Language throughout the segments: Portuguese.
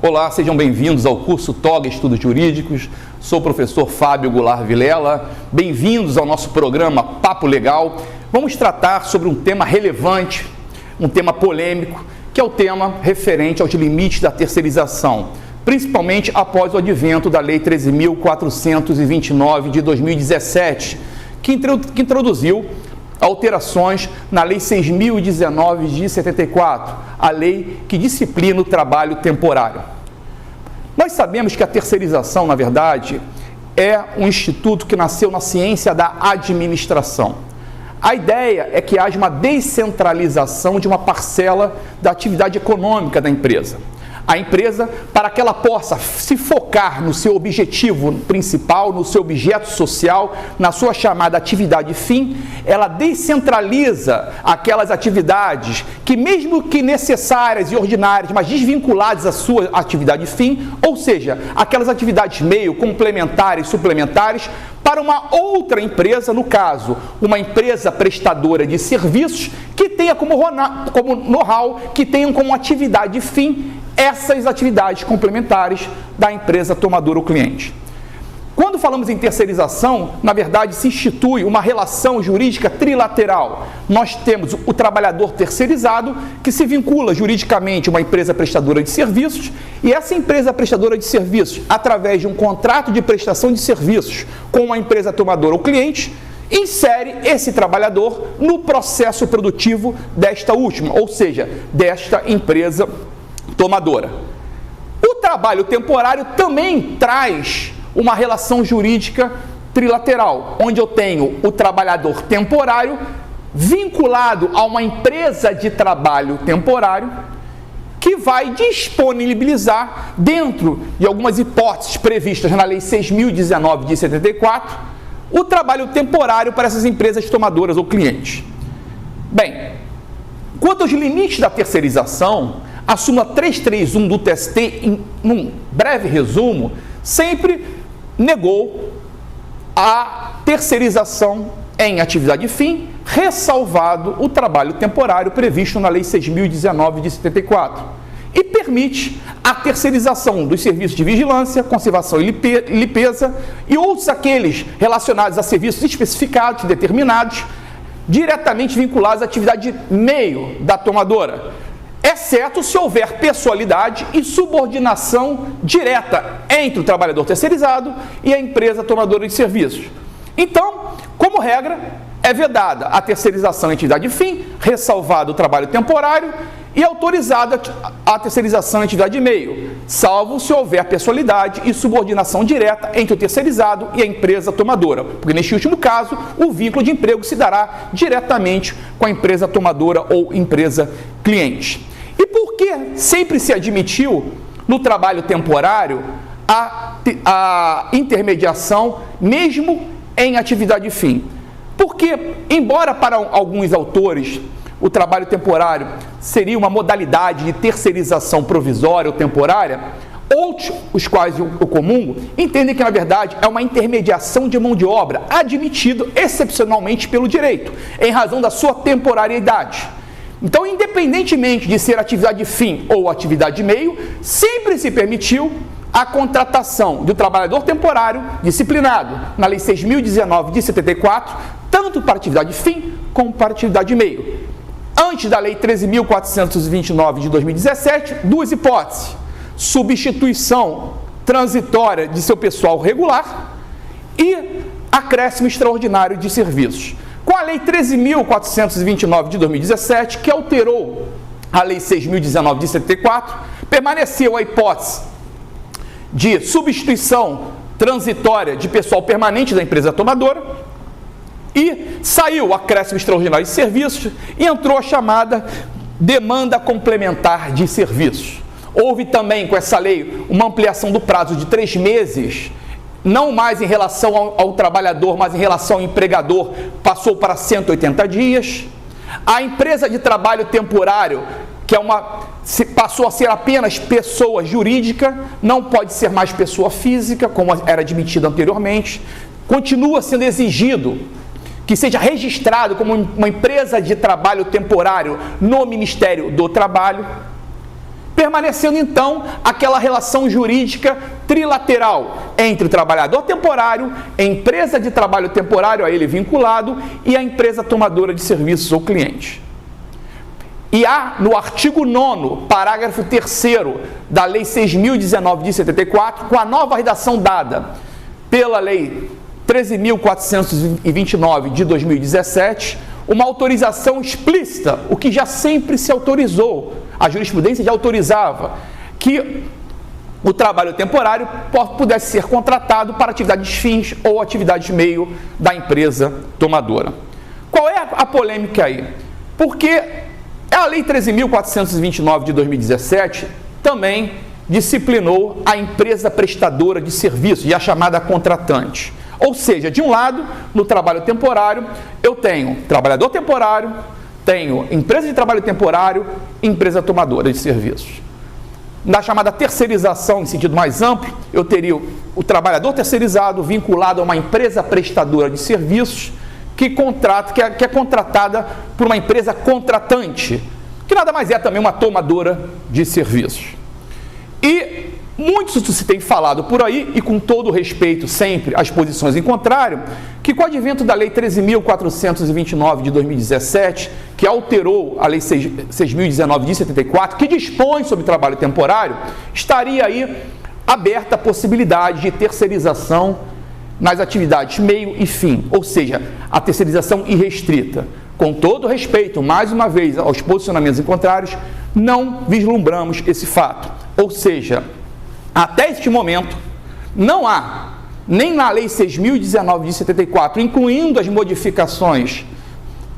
Olá, sejam bem-vindos ao curso TOG Estudos Jurídicos. Sou o professor Fábio Goulart Vilela. Bem-vindos ao nosso programa Papo Legal. Vamos tratar sobre um tema relevante, um tema polêmico, que é o tema referente aos limites da terceirização, principalmente após o advento da Lei 13.429 de 2017, que introduziu alterações na Lei 6.019 de 74, a lei que disciplina o trabalho temporário. Nós sabemos que a terceirização, na verdade, é um instituto que nasceu na ciência da administração. A ideia é que haja uma descentralização de uma parcela da atividade econômica da empresa. A empresa, para que ela possa se focar no seu objetivo principal, no seu objeto social, na sua chamada atividade fim, ela descentraliza aquelas atividades que, mesmo que necessárias e ordinárias, mas desvinculadas à sua atividade fim, ou seja, aquelas atividades meio, complementares, suplementares, para uma outra empresa, no caso, uma empresa prestadora de serviços, que tenha como know-how, que tenha como atividade fim essas atividades complementares da empresa tomadora ou cliente. Quando falamos em terceirização, na verdade, se institui uma relação jurídica trilateral. Nós temos o trabalhador terceirizado, que se vincula juridicamente a uma empresa prestadora de serviços, e essa empresa prestadora de serviços, através de um contrato de prestação de serviços com uma empresa tomadora ou cliente, insere esse trabalhador no processo produtivo desta última, ou seja, desta empresa tomadora. O trabalho temporário também traz uma relação jurídica trilateral, onde eu tenho o trabalhador temporário vinculado a uma empresa de trabalho temporário que vai disponibilizar, dentro de algumas hipóteses previstas na Lei 6.019 de 74, o trabalho temporário para essas empresas tomadoras ou clientes. Bem, quanto aos limites da terceirização, a súmula 331 do TST, num breve resumo, sempre negou a terceirização em atividade fim, ressalvado o trabalho temporário previsto na Lei 6.019 de 74, e permite a terceirização dos serviços de vigilância, conservação e limpeza e outros aqueles relacionados a serviços especificados, determinados, diretamente vinculados à atividade meio da tomadora, exceto se houver pessoalidade e subordinação direta entre o trabalhador terceirizado e a empresa tomadora de serviços. Então, como regra, é vedada a terceirização em atividade fim, ressalvado o trabalho temporário e autorizada a terceirização em atividade meio, salvo se houver pessoalidade e subordinação direta entre o terceirizado e a empresa tomadora, porque neste último caso, o vínculo de emprego se dará diretamente com a empresa tomadora ou empresa cliente. E por que sempre se admitiu no trabalho temporário a intermediação, mesmo em atividade fim? Porque, embora para alguns autores o trabalho temporário seria uma modalidade de terceirização provisória ou temporária, outros, os quais o comungo, entendem que, na verdade, é uma intermediação de mão de obra admitido excepcionalmente pelo direito, em razão da sua temporariedade. Então, independentemente de ser atividade fim ou atividade meio, sempre se permitiu a contratação do trabalhador temporário disciplinado na Lei 6.019 de 74, tanto para atividade fim como para atividade meio. Antes da Lei 13.429 de 2017, duas hipóteses: substituição transitória de seu pessoal regular e acréscimo extraordinário de serviços. Com a Lei 13.429 de 2017, que alterou a Lei 6.019 de 74, permaneceu a hipótese de substituição transitória de pessoal permanente da empresa tomadora e saiu o acréscimo extraordinário de serviços e entrou a chamada demanda complementar de serviços. Houve também, com essa lei, uma ampliação do prazo de 3 meses, não mais em relação ao trabalhador, mas em relação ao empregador, passou para 180 dias. A empresa de trabalho temporário, que passou a ser apenas pessoa jurídica, não pode ser mais pessoa física, como era admitido anteriormente. Continua sendo exigido que seja registrado como uma empresa de trabalho temporário no Ministério do Trabalho. permanecendo então aquela relação jurídica trilateral entre o trabalhador temporário, a empresa de trabalho temporário a ele vinculado e a empresa tomadora de serviços ou cliente. E há no artigo 9º, parágrafo 3º da Lei 6.019 de 74, com a nova redação dada pela Lei 13.429 de 2017, uma autorização explícita, o que já sempre se autorizou, a jurisprudência já autorizava, que o trabalho temporário pudesse ser contratado para atividades fins ou atividades meio da empresa tomadora. Qual é a polêmica aí? Porque a Lei 13.429 de 2017 também disciplinou a empresa prestadora de serviços e a chamada contratante. Ou seja, de um lado, no trabalho temporário, eu tenho trabalhador temporário, tenho empresa de trabalho temporário e empresa tomadora de serviços. Na chamada terceirização, em sentido mais amplo, eu teria o trabalhador terceirizado vinculado a uma empresa prestadora de serviços que é contratada por uma empresa contratante, que nada mais é também uma tomadora de serviços. E muito se tem falado por aí, e com todo respeito sempre às posições em contrário, que com o advento da Lei 13.429 de 2017, que alterou a Lei 6.019 de 74, que dispõe sobre trabalho temporário, estaria aí aberta a possibilidade de terceirização nas atividades meio e fim, ou seja, a terceirização irrestrita. Com todo respeito, mais uma vez, aos posicionamentos em contrários, não vislumbramos esse fato. Ou seja, até este momento, não há, nem na Lei 6.019 de 74, incluindo as modificações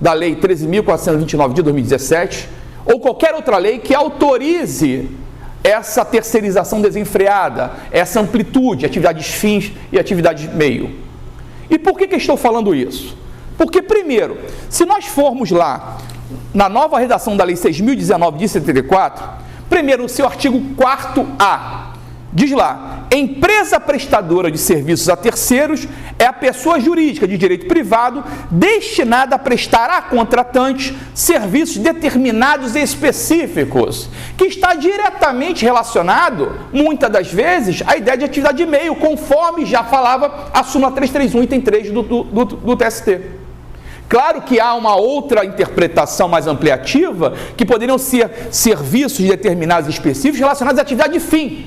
da Lei 13.429 de 2017, ou qualquer outra lei que autorize essa terceirização desenfreada, essa amplitude, atividades fins e atividades meio. E por que estou falando isso? Porque, primeiro, se nós formos lá na nova redação da Lei 6.019 de 74, primeiro, o seu artigo 4º, diz lá, empresa prestadora de serviços a terceiros é a pessoa jurídica de direito privado destinada a prestar a contratantes serviços determinados e específicos, que está diretamente relacionado, muitas das vezes, à ideia de atividade de meio, conforme já falava a súmula 331, item 3 do TST. Claro que há uma outra interpretação mais ampliativa, que poderiam ser serviços determinados e específicos relacionados à atividade de fim.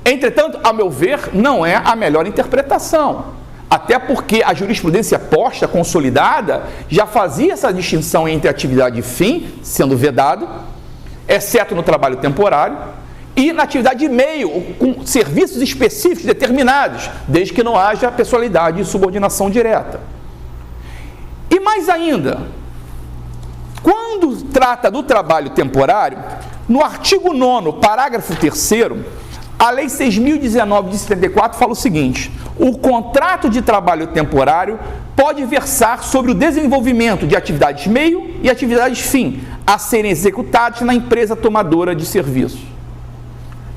Entretanto, a meu ver, não é a melhor interpretação. Até porque a jurisprudência posta, consolidada, já fazia essa distinção entre atividade e fim, sendo vedado, exceto no trabalho temporário, e na atividade de meio, com serviços específicos determinados, desde que não haja pessoalidade e subordinação direta. E mais ainda, quando trata do trabalho temporário, no artigo 9º, parágrafo 3º, a Lei 6.019 de 74 fala o seguinte: o contrato de trabalho temporário pode versar sobre o desenvolvimento de atividades meio e atividades fim a serem executadas na empresa tomadora de serviços.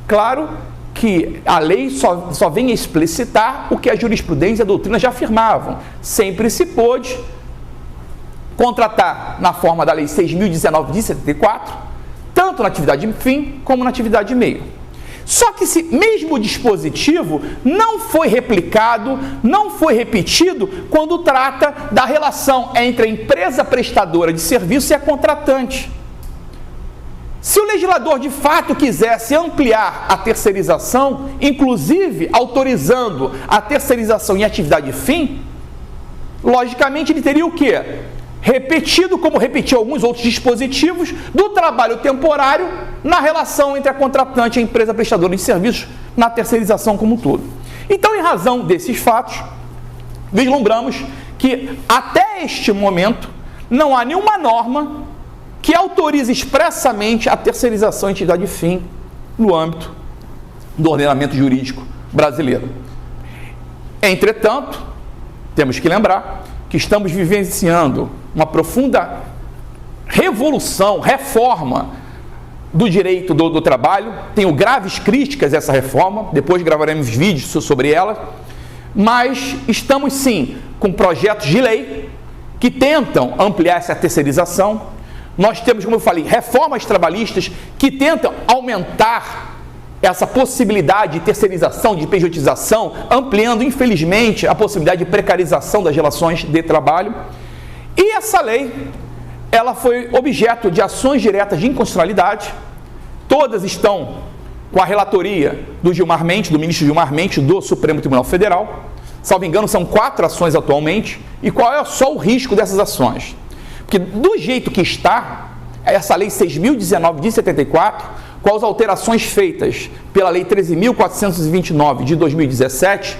Claro que a lei só vem explicitar o que a jurisprudência e a doutrina já afirmavam. Sempre se pôde contratar na forma da Lei 6.019 de 74, tanto na atividade fim como na atividade meio. Só que esse mesmo dispositivo não foi replicado, não foi repetido quando trata da relação entre a empresa prestadora de serviço e a contratante. Se o legislador de fato quisesse ampliar a terceirização, inclusive autorizando a terceirização em atividade fim, logicamente ele teria o quê? Repetido, como repetiu alguns outros dispositivos, do trabalho temporário na relação entre a contratante e a empresa prestadora de serviços na terceirização como um todo. Então, em razão desses fatos, vislumbramos que até este momento não há nenhuma norma que autorize expressamente a terceirização em atividade fim no âmbito do ordenamento jurídico brasileiro. Entretanto, temos que lembrar que estamos vivenciando uma profunda revolução, reforma do direito do trabalho. Tenho graves críticas a essa reforma, depois gravaremos vídeos sobre ela, mas estamos sim com projetos de lei que tentam ampliar essa terceirização. nós temos, como eu falei, reformas trabalhistas que tentam aumentar essa possibilidade de terceirização, de pejotização, ampliando, infelizmente, a possibilidade de precarização das relações de trabalho. E essa lei, ela foi objeto de ações diretas de inconstitucionalidade. Todas estão com a relatoria do Gilmar Mendes, do ministro Gilmar Mendes, do Supremo Tribunal Federal. Salvo engano, são 4 ações atualmente. E qual é só o risco dessas ações? Porque do jeito que está, essa lei 6.019 de 74, com as alterações feitas pela lei 13.429 de 2017,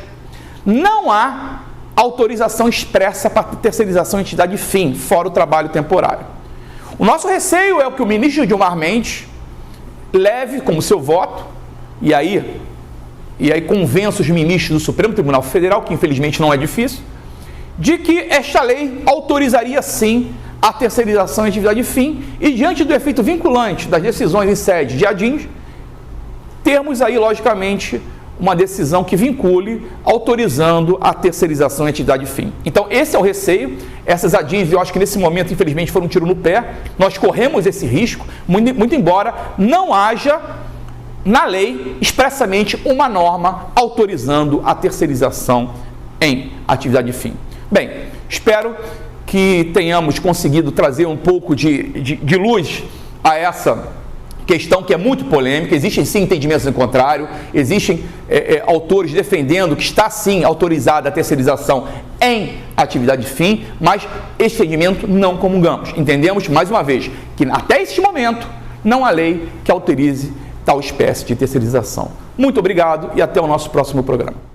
não há autorização expressa para terceirização de entidade fim, fora o trabalho temporário. O nosso receio é o que o ministro Gilmar Mendes leve como seu voto, e aí convença os ministros do Supremo Tribunal Federal, que infelizmente não é difícil, de que esta lei autorizaria sim a terceirização de atividade fim e, diante do efeito vinculante das decisões em sede de ADINs, termos aí, logicamente, uma decisão que vincule, autorizando a terceirização de atividade fim. Então, esse é o receio. Essas ADINs, eu acho que nesse momento, infelizmente, foram um tiro no pé. Nós corremos esse risco, muito embora não haja na lei expressamente uma norma autorizando a terceirização em atividade fim. Bem, espero que tenhamos conseguido trazer um pouco de luz a essa questão que é muito polêmica. Existem sim entendimentos em contrário, existem autores defendendo que está sim autorizada a terceirização em atividade fim, mas esse entendimento não comungamos. Entendemos, mais uma vez, que até este momento não há lei que autorize tal espécie de terceirização. Muito obrigado e até o nosso próximo programa.